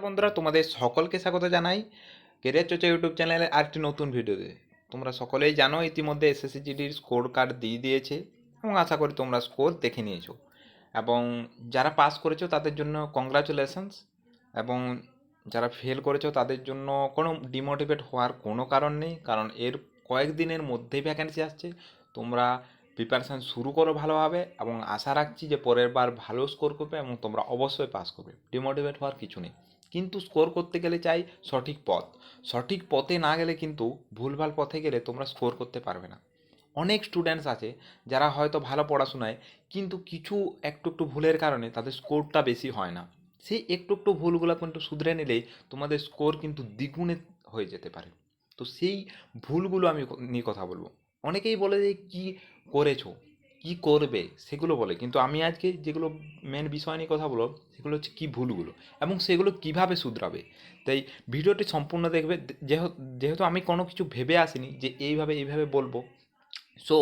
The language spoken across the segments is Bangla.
বন্ধুরা, তোমাদের সকলকে স্বাগত জানাই কেরিয়ার চর্চা ইউটিউব চ্যানেলে আরেকটি নতুন ভিডিওতে। তোমরা সকলেই জানো ইতিমধ্যে এসএসসি জিডির স্কোর কার্ড দিয়ে দিয়েছে এবং আশা করি তোমরা স্কোর দেখে নিয়েছো। এবং যারা পাস করেছো তাদের জন্য কংগ্রাচুলেশনস, এবং যারা ফেল করেছো তাদের জন্য কোনো ডিমোটিভেট হওয়ার কোনো কারণ নেই, কারণ এর কয়েকদিনের মধ্যেই ভ্যাকেন্সি আসছে। তোমরা প্রিপারেশান শুরু করো ভালোভাবে, এবং আশা রাখছি যে পরের বার ভালো স্কোর করবে এবং তোমরা অবশ্যই পাস করবে। ডিমোটিভেট হওয়ার কিছু নেই, কিন্তু স্কোর করতে গেলে চাই সঠিক পথ। সঠিক পথে না গেলে কিন্তু ভুলভাল পথে গেলে তোমরা স্কোর করতে পারবে না। অনেক স্টুডেন্টস আছে যারা হয়তো ভালো পড়াশোনায়, কিন্তু কিছু একটু একটু ভুলের কারণে তাদের স্কোরটা বেশি হয় না। সেই একটু একটু ভুলগুলো কিন্তু শুধরে নিলেই তোমাদের স্কোর কিন্তু দ্বিগুণে হয়ে যেতে পারে। তো সেই ভুলগুলো আমি নিয়ে কথা বলবো। অনেকেই বলে যে কী করেছো, কী করবে সেগুলো বলে, কিন্তু আমি আজকে যেগুলো মেন বিষয় নিয়ে কথা বলবো সেগুলো হচ্ছে কী ভুলগুলো এবং সেগুলো কিভাবে শুধরাবে। তাই ভিডিওটি সম্পূর্ণ দেখবে। যেহেতু আমি কোনো কিছু ভেবে আসিনি যে এইভাবে এইভাবে বলবো, সো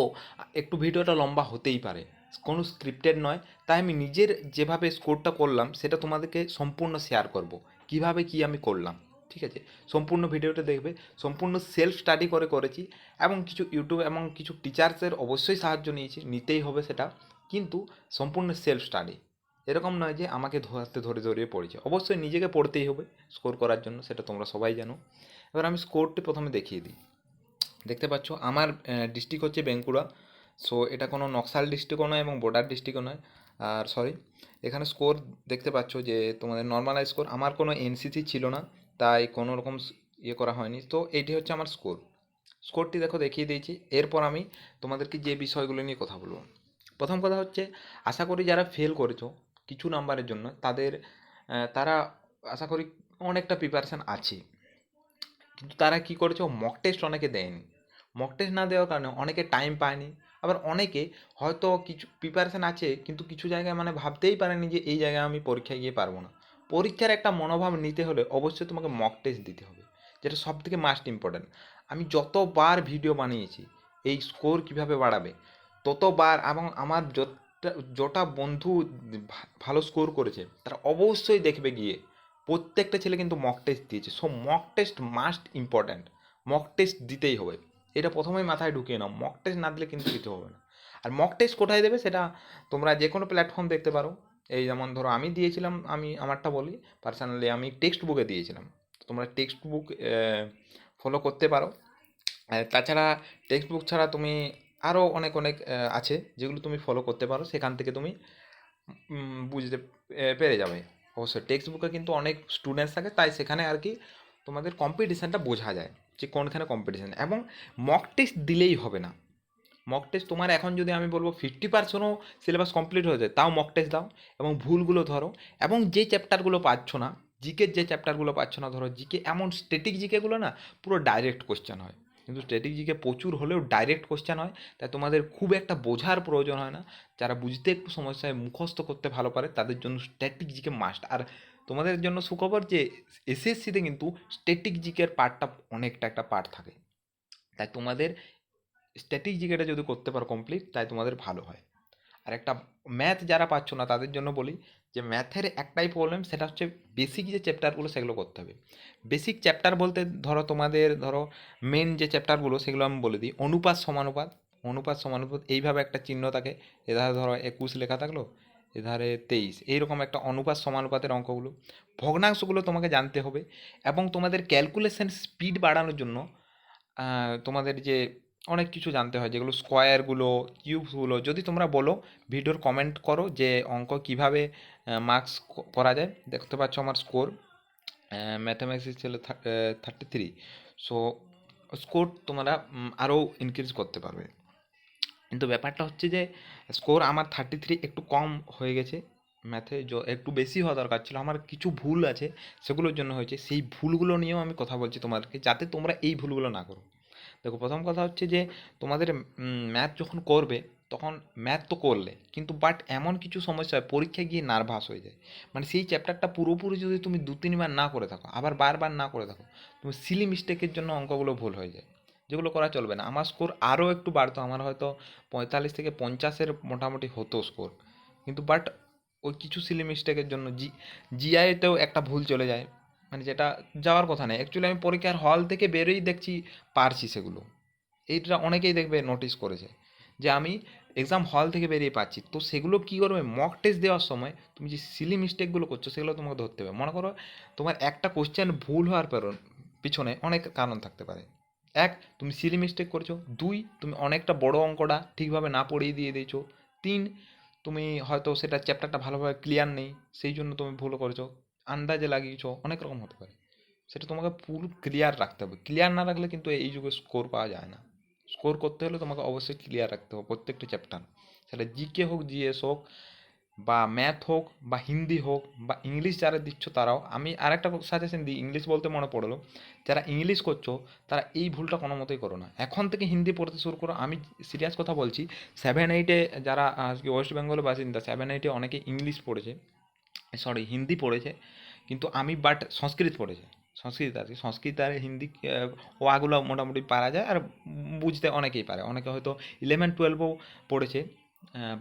একটু ভিডিওটা লম্বা হতেই পারে, কোনো স্ক্রিপ্টেড নয়। তাই আমি নিজের যেভাবে স্কোরটা করলাম সেটা তোমাদেরকে সম্পূর্ণ শেয়ার করব, কিভাবে কি আমি করলাম। ঠিক আছে, সম্পূর্ণ ভিডিওটা দেখবে। সম্পূর্ণ সেলফ স্টাডি করে করেছি, এবং কিছু ইউটিউব এবং কিছু টিচার্সের অবশ্যই সাহায্য নিয়েছি, নিতেই হবে সেটা, কিন্তু সম্পূর্ণ সেলফ স্টাডি। এরকম নয় যে আমাকে হাতে ধরে ধরিয়ে পড়েছে, অবশ্যই নিজেকে পড়তেই হবে স্কোর করার জন্য, সেটা তোমরা সবাই জানো। এবার আমি স্কোরটি প্রথমে দেখিয়ে দিই। দেখতে পাচ্ছ আমার ডিস্ট্রিক্ট হচ্ছে বাঁকুড়া। সো এটা কোনো নকশাল ডিস্ট্রিক্টও নয় এবং বর্ডার ডিস্ট্রিক্টও নয়। আর সরি, এখানে স্কোর দেখতে পাচ্ছ যে তোমাদের নর্মালাইজ স্কোর, আমার কোনো এনসিসি ছিল না, তাই কোনো রকম ইয়ে করা হয়নি। তো এইটি হচ্ছে আমার স্কোর। স্কোরটি দেখো দেখিয়ে দিয়েছি। এরপর আমি তোমাদেরকে যে বিষয়গুলো নিয়ে কথা বলবো, প্রথম কথা হচ্ছে আশা করি যারা ফেল করেছো কিছু নাম্বারের জন্য তারা আশা করি অনেকটা প্রিপারেশান আছে, কিন্তু তারা কি করেছে, মক টেস্ট অনেকে দেয়নি। মক টেস্ট না দেওয়ার কারণে অনেকে টাইম পায়নি। আবার অনেকে হয়তো কিছু প্রিপারেশান আছে কিন্তু কিছু জায়গায় মানে ভাবতেই পারেনি যে এই জায়গায় আমি পরীক্ষায় গিয়ে পারবো না। পরীক্ষার একটা মনোভাব নিতে হলে অবশ্যই তোমাকে মক টেস্ট দিতে হবে, যেটা সব থেকে মাস্ট ইম্পর্ট্যান্ট। আমি যতবার ভিডিও বানিয়েছি এই স্কোর কিভাবে বাড়াবে, ততবার, এবং আমার যটা বন্ধু ভালো স্কোর করেছে তারা অবশ্যই দেখবে গিয়ে প্রত্যেকটা ছেলে কিন্তু মক টেস্ট দিয়েছে। So mock test must important, mock test দিতেই হবে। এটা প্রথমেই মাথায় ঢুকিয়ে নাও, মক টেস্ট না দিলে কিন্তু কিছু হবে না। আর মক টেস্ট কোথায় দেবে সেটা তোমরা যে কোনো প্ল্যাটফর্ম দেখতে পারো। এই যেমন ধরো আমি দিয়েছিলাম, আমি আমারটা বলি, পার্সোনালি আমি টেক্সট বুকে দিয়েছিলাম। তোমরা টেক্সট বুক ফলো করতে পারো। তাছাড়া টেক্সট বুক ছাড়া তুমি আরও অনেক অনেক আছে যেগুলো তুমি ফলো করতে পারো, সেখান থেকে তুমি বুঝতে পেরে যাবে। অবশ্যই টেক্সট বুকে কিন্তু অনেক স্টুডেন্টস থাকে, তাই সেখানে আর কি তোমাদের কম্পিটিশানটা বোঝা যায় যে কোনখানে কম্পিটিশান। এবং মক টেস্ট দিলেই হবে না। মক টেস্ট তোমার এখন যদি আমি বলবো 50%ও সিলেবাস কমপ্লিট হয়ে যায়, তাও মক টেস্ট দাও এবং ভুলগুলো ধরো। এবং যে চ্যাপ্টারগুলো পাচ্ছ না, জিকের যে চ্যাপ্টারগুলো পাচ্ছ না, ধরো জিকে এমন স্ট্যাটিক জিকেগুলো না পুরো ডাইরেক্ট কোশ্চেন হয়, কিন্তু স্ট্যাটিক জিকে প্রচুর হলেও ডাইরেক্ট কোশ্চেন হয়, তাই তোমাদের খুব একটা বোঝার প্রয়োজন হয় না। যারা বুঝতে একটু সমস্যা হয়, মুখস্থ করতে ভালো পারে, তাদের জন্য স্ট্যাটিক জিকে মাস্ট। আর তোমাদের জন্য সুখবর যে এসএসসিতে কিন্তু স্ট্যাটিক জিকের পার্টটা অনেকটা একটা পার্ট থাকে, তাই তোমাদের স্ট্যাটিক জিকেটা যদি করতে পারো কমপ্লিট, তাই তোমাদের ভালো হয়। আর একটা ম্যাথ যারা পাচ্ছ না তাদের জন্য বলি যে ম্যাথের একটাই প্রবলেম, সেটা হচ্ছে বেসিক যে চ্যাপ্টারগুলো সেগুলো করতে হবে। বেসিক চ্যাপ্টার বলতে ধরো তোমাদের ধরো মেন যে চ্যাপ্টারগুলো সেগুলো আমি বলে দিই। অনুপাত সমানুপাত, অনুপাত সমানুপাত এইভাবে একটা চিহ্ন থাকে, এধারে ধরো 21 লেখা থাকলো, এধারে 23, এইরকম একটা অনুপাত সমানুপাতের অঙ্কগুলো। ভগ্নাংশগুলো তোমাকে জানতে হবে, এবং তোমাদের ক্যালকুলেশন স্পিড বাড়ানোর জন্য তোমাদের যে অনেক কিছু জানতে হয়, যেগুলো স্কোয়ারগুলো, কিউবসগুলো। যদি তোমরা বলো ভিডিওর কমেন্ট করো যে অঙ্ক কীভাবে মার্কস করা যায়। দেখতে পাচ্ছ আমার স্কোর ম্যাথামেটিক্স ছিল 33। সো স্কোর তোমরা আরও ইনক্রিজ করতে পারবে। কিন্তু ব্যাপারটা হচ্ছে যে স্কোর আমার 33 একটু কম হয়ে গেছে। ম্যাথে একটু বেশি হওয়া দরকার ছিল, আমার কিছু ভুল আছে সেগুলোর জন্য হয়েছে। সেই ভুলগুলো নিয়েও আমি কথা বলছি তোমাদেরকে, যাতে তোমরা এই ভুলগুলো না করো। দেখো, প্রথম কথা হচ্ছে যে তোমাদের ম্যাথ যখন করবে তখন ম্যাথ তো করলে, কিন্তু বাট এমন কিছু সমস্যা হয় পরীক্ষায় গিয়ে নার্ভাস হয়ে যায়। মানে সেই চ্যাপ্টারটা পুরোপুরি যদি তুমি 2-3 বার না করে থাকো, আবার বারবার না করে থাকো, তুমি সিলি মিস্টেকের জন্য অঙ্কগুলো ভুল হয়ে যায়, যেগুলো করা চলবে না। আমার স্কোর আরও একটু বাড়তো, আমার হয়তো 45 থেকে 50-এর মোটামুটি হতো স্কোর, কিন্তু বাট ওই কিছু সিলি মিস্টেকের জন্য জিআইতেও একটা ভুল চলে যায়। মানে যেটা যাওয়ার কথা নয়, অ্যাকচুয়ালি আমি পরীক্ষার হল থেকে বেরোই দেখছি পারছি সেগুলো। এইটা অনেকেই দেখবে নোটিস করেছে যে আমি এক্সাম হল থেকে বেরিয়ে পাচ্ছি। তো সেগুলো কী করবে, মক টেস্ট দেওয়ার সময় তুমি যে সিলি মিস্টেকগুলো করছো সেগুলো তোমাকে ধরতে হবে। মনে করো তোমার একটা কোশ্চেন ভুল হওয়ার পিছনে অনেক কারণ থাকতে পারে। এক, তুমি সিলি মিস্টেক করেছো। দুই, তুমি অনেকটা বড় অঙ্কটা ঠিকভাবে না পড়িয়ে দিয়ে দিয়েছো। তিন, তুমি হয়তো সেটা চ্যাপ্টারটা ভালোভাবে ক্লিয়ার নেই, সেই জন্য তুমি ভুল করেছো, আন্দাজে লাগিয়েছো, অনেক রকম হতে পারে। সেটা তোমাকে পুরো ক্লিয়ার রাখতে হবে। ক্লিয়ার না রাখলে কিন্তু এই যুগে স্কোর পাওয়া যায় না। স্কোর করতে হলে তোমাকে অবশ্যই ক্লিয়ার রাখতে হবে প্রত্যেকটি চ্যাপ্টার। সেটা জিকে হোক, জিএস হোক, বা ম্যাথ হোক, বা হিন্দি হোক, বা ইংলিশ যারা দিচ্ছ তারাও। আমি আরেকটা সাজেশন দিই, ইংলিশ বলতে মনে পড়লো, যারা ইংলিশ করছো তারা এই ভুলটা কোনো মতেই করো না। এখন থেকে হিন্দি পড়তে শুরু করো। আমি সিরিয়াস কথা বলছি, 7-8-এ যারা আজকে ওয়েস্ট বেঙ্গলের বাসিন্দা, 7-8-এ অনেকে ইংলিশ পড়েছে, সরি হিন্দি পড়েছে, কিন্তু আমি বাট সংস্কৃত পড়েছে। সংস্কৃত আছে, সংস্কৃত আর হিন্দি ওয়াগুলো মোটামুটি পারা যায়, আর বুঝতে অনেকেই পারে। অনেকে হয়তো 11-12-ও পড়েছে,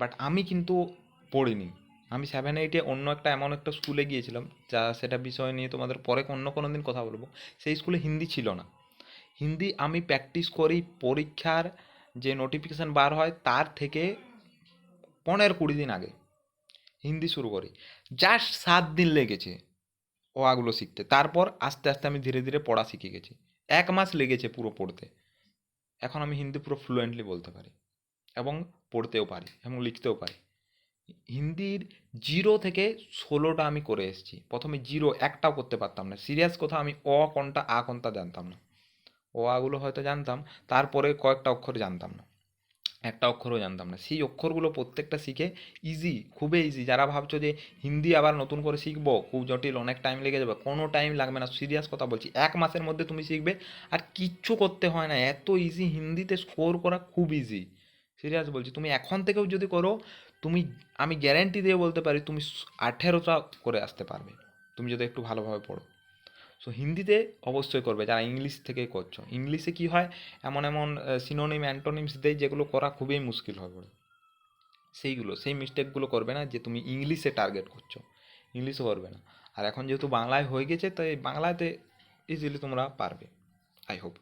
বাট আমি কিন্তু পড়িনি। আমি 7-8-এ অন্য একটা এমন একটা স্কুলে গিয়েছিলাম, যা সেটা বিষয় নিয়ে তোমাদের পরে অন্য কোনো দিন কথা বলবো। সেই স্কুলে হিন্দি ছিল না। হিন্দি আমি প্র্যাকটিস করি পরীক্ষার যে নোটিফিকেশান বার হয় তার থেকে 15-20 দিন আগে হিন্দি শুরু করি। জাস্ট 7 দিন লেগেছে ওয়াগুলো শিখতে। তারপর আস্তে আস্তে আমি ধীরে ধীরে পড়া শিখে গেছি। 1 মাস লেগেছে পুরো পড়তে। এখন আমি হিন্দি পুরো ফ্লুয়েন্টলি বলতে পারি, এবং পড়তেও পারি, এবং লিখতেও পারি। হিন্দির 0 থেকে 16টা আমি করে এসেছি। প্রথমে 0 একটাও করতে পারতাম না। সিরিয়াস কথা, আমি অ কোনটা আ কোনটা জানতাম না। অ আগুলো হয়তো জানতাম, তারপরে কয়েকটা অক্ষর জানতাম না, একটা অক্ষরও জানতাম না। সেই অক্ষরগুলো প্রত্যেকটা শিখে ইজি, খুবই ইজি। যারা ভাবছো যে হিন্দি আবার নতুন করে শিখবো, খুব জটিল, অনেক টাইম লেগে যাবে, কোনো টাইম লাগবে না। সিরিয়াস কথা বলছি, 1 মাসের মধ্যে তুমি শিখবে, আর কিচ্ছু করতে হয় না। এত ইজি, হিন্দিতে স্কোর করা খুব ইজি। সিরিয়াস বলছি, তুমি এখন থেকেও যদি করো, তুমি, আমি গ্যারেন্টি দিয়ে বলতে পারি তুমি 18টা করে আসতে পারবে, তুমি যদি একটু ভালোভাবে পড়ো। সো হিন্দিতে অবশ্যই করবে যারা ইংলিশ থেকে করছো। ইংলিশে কি হয়, এমন এমন সিনোনিম অ্যান্টোনিমস দেয় যেগুলো করা খুবই মুশকিল হয়ে পড়ে। সেই মিস্টেকগুলো করবে না যে তুমি ইংলিশে টার্গেট করছো, ইংলিশও করবে না। আর এখন যেহেতু বাংলায় হয়ে গেছে, তো এই বাংলাতে ইজিলি তোমরা পারবে, আই হোপ।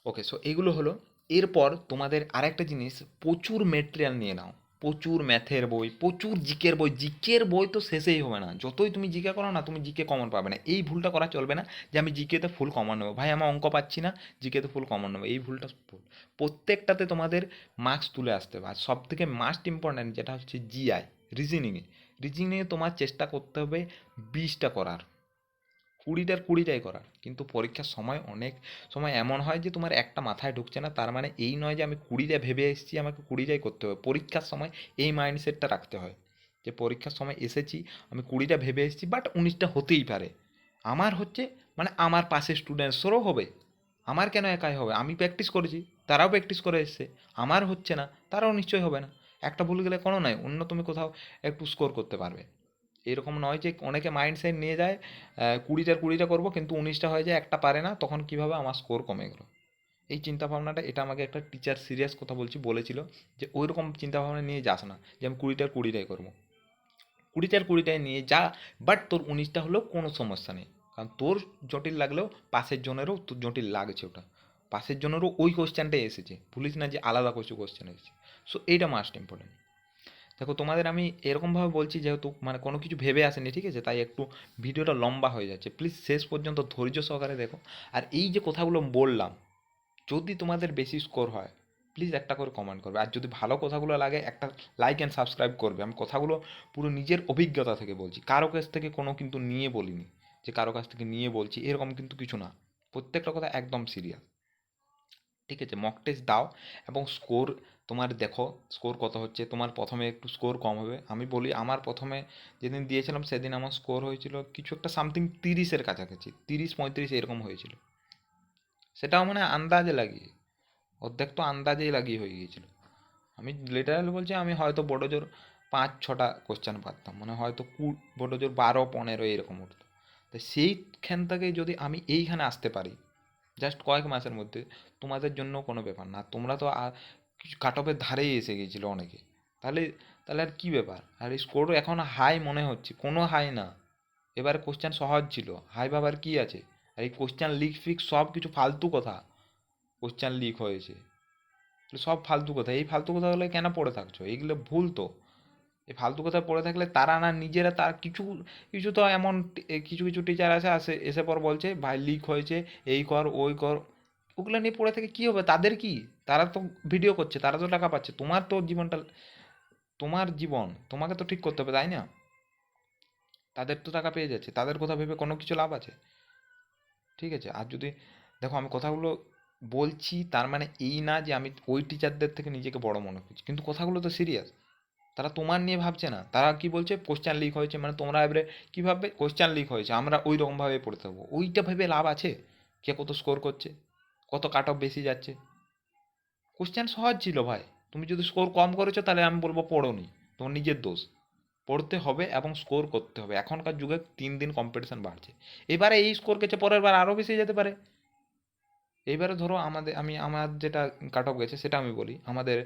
ওকে, সো এইগুলো হলো। এরপর তোমাদের আরেকটা জিনিস, প্রচুর মেটেরিয়াল নিয়ে নাও। প্রচুর ম্যাথের বই, প্রচুর জিকের বই। জিকের বই তো শেষেই হবে না। যতই তুমি জিকে করো না, তুমি জিকে কমন পাবে না। এই ভুলটা করা চলবে না যে আমি জিকেতে ফুল কমন নেবো, ভাই আমার অঙ্ক পাচ্ছি না, জিকেতে ফুল কমন নেবো। এই ভুলটা ভুল। প্রত্যেকটাতে তোমাদের মার্কস তুলে আসতে হবে। আর সব থেকে মাস্ট ইম্পর্ট্যান্ট যেটা হচ্ছে জিআই, রিজনিংয়ে। রিজনিংয়ে তোমার চেষ্টা করতে হবে 20টা করার, 20টাই করার। কিন্তু পরীক্ষার সময় অনেক সময় এমন হয় যে তোমার একটা মাথায় ঢুকছে না। তার মানে এই নয় যে আমি 20টা ভেবে এসেছি, আমাকে 20টাই করতে হবে। পরীক্ষার সময় এই মাইন্ডসেটটা রাখতে হয় যে পরীক্ষার সময় এসেছি, আমি 20টা ভেবে এসেছি, বাট 19টা হতেই পারে। আমার হচ্ছে, মানে আমার পাশে স্টুডেন্টসেরও হবে, আমার কেন একাই হবে? আমি প্র্যাকটিস করেছি, তারাও প্র্যাকটিস করে এসছে, আমার হচ্ছে না, তারাও নিশ্চয়ই হবে না। একটা ভুল গেলে কোনো নয়, অন্য তুমি কোথাও একটু স্কোর করতে পারবে। এরকম নয় যে অনেকে মাইন্ডসেট নিয়ে যায় 20টা করবো, কিন্তু 19টা হয়ে যায়, একটা পারে না, তখন কীভাবে আমার স্কোর কমে গেলো। এই চিন্তা ভাবনাটা, এটা আমাকে একটা টিচার, সিরিয়াস কথা বলছি, বলেছিল যে ওই রকম চিন্তা ভাবনা নিয়ে যাস না যে আমি 20টাই করবো। 20টাই নিয়ে যা, বাট তোর 19টা হলেও কোনো সমস্যা নেই। কারণ তোর জটিল লাগলেও পাশের জনেরও তোর জটিল লাগছে, ওটা পাশের জনেরও ওই কোশ্চেনটাই এসেছে, ভুলিস না যে আলাদা কিছু কোশ্চেন এসেছে। সো এইটা মাস্ট ইম্পর্টেন্ট। দেখো তোমাদের আমি এরকমভাবে বলছি যেহেতু মানে কোনো কিছু ভেবে আসেনি, ঠিক আছে, তাই একটু ভিডিওটা লম্বা হয়ে যাচ্ছে। প্লিজ শেষ পর্যন্ত ধৈর্য সহকারে দেখো। আর এই যে কথাগুলো বললাম, যদি তোমাদের বেশি স্কোর হয়, প্লিজ একটা করে কমেন্ট করবে। আর যদি ভালো কথাগুলো লাগে, একটা লাইক অ্যান্ড সাবস্ক্রাইব করবে। আমি কথাগুলো পুরো নিজের অভিজ্ঞতা থেকে বলছি, কারো কাছ থেকে কোনো কিন্তু নিয়ে বলিনি যে কারো কাছ থেকে নিয়ে বলছি, এরকম কিন্তু কিছু না। প্রত্যেকটা কথা একদম সিরিয়াস, ঠিক আছে? মক টেস্ট দাও, এবং স্কোর তোমার দেখো স্কোর কত হচ্ছে। তোমার প্রথমে একটু স্কোর কম হবে। আমি বলি, আমার প্রথমে যেদিন দিয়েছিলাম সেদিন আমার স্কোর হয়েছিল কিছু একটা সামথিং 30-এর কাছাকাছি, 30-35 এরকম হয়েছিল। সেটাও মানে আন্দাজে লাগিয়ে, অর্ধেক তো আন্দাজেই লাগিয়ে হয়ে গিয়েছিল। আমি লিটারালি বলছি, আমি হয়তো বড় জোর 5-6টা কোশ্চেন পারতাম, মানে হয়তো বড় জোর 12-15 এরকম উঠতো। তো সেইখান থেকে যদি আমি এইখানে আসতে পারি জাস্ট কয়েক মাসের মধ্যে, তোমাদের জন্য কোনো ব্যাপার না। তোমরা তো কাট অফের ধারেই এসে গিয়েছিলো অনেকে। তাহলে তাহলে আর কী ব্যাপার? আর এই স্কোরও এখন হাই মনে হচ্ছে, কোনো হাই না। এবারে কোশ্চেন সহজ ছিল, হাই বাবার কি আছে? আর এই কোশ্চেন লিক ফিক সব কিছু ফালতু কথা। কোশ্চেন লিক হয়েছে, এগুলো সব ফালতু কথা। এই ফালতু কথাগুলো কেন পড়ে থাকছো? এইগুলো ভুল তো। এই ফালতু কথা পড়ে থাকলে তারা না নিজেরা, তার কিছু কিছু তো এমন কিছু কিছু টিচার আছে আসে এসে পর বলছে ভাই লিক হয়েছে, এই কর ওই কর। ওগুলো নিয়ে পড়ে থেকে কি হবে? তাদের কি? তারা তো ভিডিও করছে, তারা তো টাকা পাচ্ছে। তোমার তো জীবনটা, তোমার জীবন তোমাকে তো ঠিক করতে হবে, তাই না? তাদের তো টাকা পেয়ে যাচ্ছে, তাদের কথা ভেবে কোনো কিছু লাভ আছে? ঠিক আছে। আর যদি দেখো, আমি কথাগুলো বলছি তার মানে এই না যে আমি ওই টিচারদের থেকে নিজেকে বড় মনে করছি, কিন্তু কথাগুলো তো সিরিয়াস। তারা তোমার নিয়ে ভাবছে না, তারা কি বলছে কোশ্চেন লিক হয়েছে মানে তোমরা এবারে কী ভাববে? কোশ্চেন লিক হয়েছে আমরা ওই রকমভাবে পড়তে থাকবো। ওইটা ভেবে লাভ আছে? কে কত স্কোর করছে, কত কাট অফ বেশি যাচ্ছে? কোশ্চেন সহজ ছিল ভাই। তুমি যদি স্কোর কম করেছো তাহলে আমি বলবো পড়োনি, তোমার নিজের দোষ। পড়তে হবে এবং স্কোর করতে হবে। এখনকার যুগে দিন দিন কম্পিটিশন বাড়ছে। এবারে এই স্কোর গেছে, পরের বার আরও বেশি যেতে পারে। এইবারে ধরো আমাদের, আমি আমার যেটা কাট অফ গেছে সেটা আমি বলি। আমাদের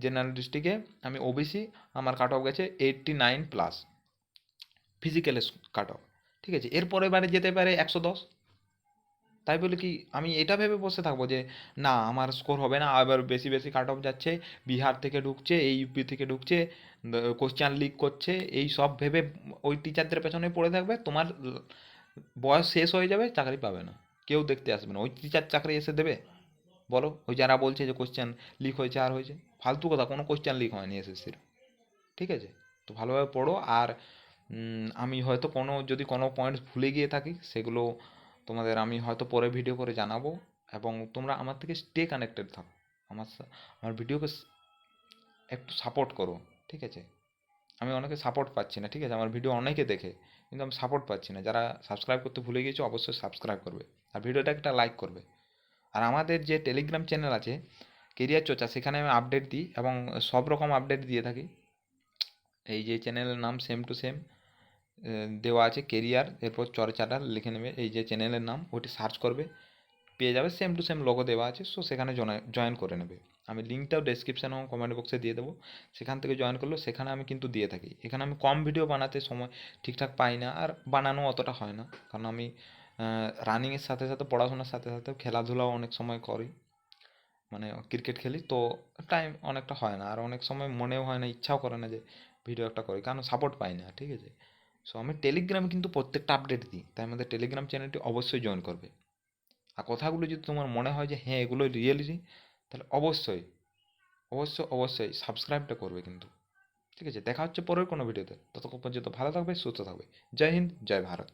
জেনারেল ডিস্ট্রিক্টে আমি ওবিসি, আমার কাট অফ গেছে 89+, ফিজিক্যাল কাট অফ। ঠিক আছে, এরপরে এবারে যেতে পারে 110। তাই বলে কি আমি এটা ভেবে বসে থাকবো যে না আমার স্কোর হবে না, আবার বেশি বেশি কাট অফ যাচ্ছে, বিহার থেকে ঢুকছে, এই ইউপি থেকে ঢুকছে, কোশ্চেন লিক করছে, এই সব ভেবে ওই টিচারদের পেছনে পড়ে থাকবে, তোমার বয়স শেষ হয়ে যাবে, চাকরি পাবে না, কেউ দেখতে আসবে না। ওই টিচার চাকরি এসে দেবে? বলো। ওই যারা বলছে যে কোশ্চেন লিক হয়েছে আর হয়েছে, ফালতু কথা। কোনো কোশ্চেন লিক হয়নি এসএসসির। ঠিক আছে, তো ভালোভাবে পড়ো। আর আমি হয়তো কোনো, যদি কোনো পয়েন্টস ভুলে গিয়ে থাকি সেগুলো তোমাদের আমি হয়তো পরে ভিডিও করে জানাবো। এবং তোমরা আমার থেকে স্টে কানেক্টেড থাকো, আমার ভিডিওকে একটু সাপোর্ট করো। ঠিক আছে, আমি অনেকে সাপোর্ট পাচ্ছি না। ঠিক আছে, আমার ভিডিও অনেকে দেখে কিন্তু আমি সাপোর্ট পাচ্ছি না। যারা সাবস্ক্রাইব করতে ভুলে গিয়েছো অবশ্যই সাবস্ক্রাইব করবে, আর ভিডিওটা একটা লাইক করবে। আর আমাদের যে টেলিগ্রাম চ্যানেল আছে কেরিয়ার চর্চা, সেখানে আমি আপডেট দিই এবং সব রকম আপডেট দিয়ে থাকি। এই যে চ্যানেলের নাম সেম টু সেম দেওয়া আছে, কেরিয়ার এরপর চর্চাটা লিখে নেবে, এই যে চ্যানেলের নাম ওটি সার্চ করবে, পেয়ে যাবে। সেম টু সেম লোগো দেওয়া আছে, সো সেখানে জয়েন করে নেবে। আমি লিঙ্কটাও ডেসক্রিপশান এবং কমেন্ট বক্সে দিয়ে দেবো, সেখান থেকে জয়েন করলেও সেখানে আমি কিন্তু দিয়ে থাকি। এখানে আমি কম ভিডিও বানাতে সময় ঠিকঠাক পাই না, আর বানানো অতটা হয় না, কারণ আমি রানিংয়ের সাথে সাথে পড়াশোনার সাথে সাথে খেলাধুলাও অনেক সময় করি, মানে ক্রিকেট খেলি, তো টাইম অনেকটা হয় না। আর অনেক সময় মনেও হয় না, ইচ্ছাও করে না যে ভিডিও একটা করি, কারণ সাপোর্ট পাই না। ঠিক আছে, সো আমি টেলিগ্রামে কিন্তু প্রত্যেকটা আপডেট দিই, তাই আমাদের টেলিগ্রাম চ্যানেলটি অবশ্যই জয়েন করবে। আর কথাগুলো যদি তোমার মনে হয় যে হ্যাঁ এগুলো রিয়েলিটি, তাহলে অবশ্যই অবশ্যই অবশ্যই সাবস্ক্রাইবটা করবে কিন্তু। ঠিক আছে, দেখা হচ্ছে পরের কোনো ভিডিওতে। ততক্ষণ পর্যন্ত ভালো থাকবে, সুস্থ থাকবে। জয় হিন্দ, জয় ভারত।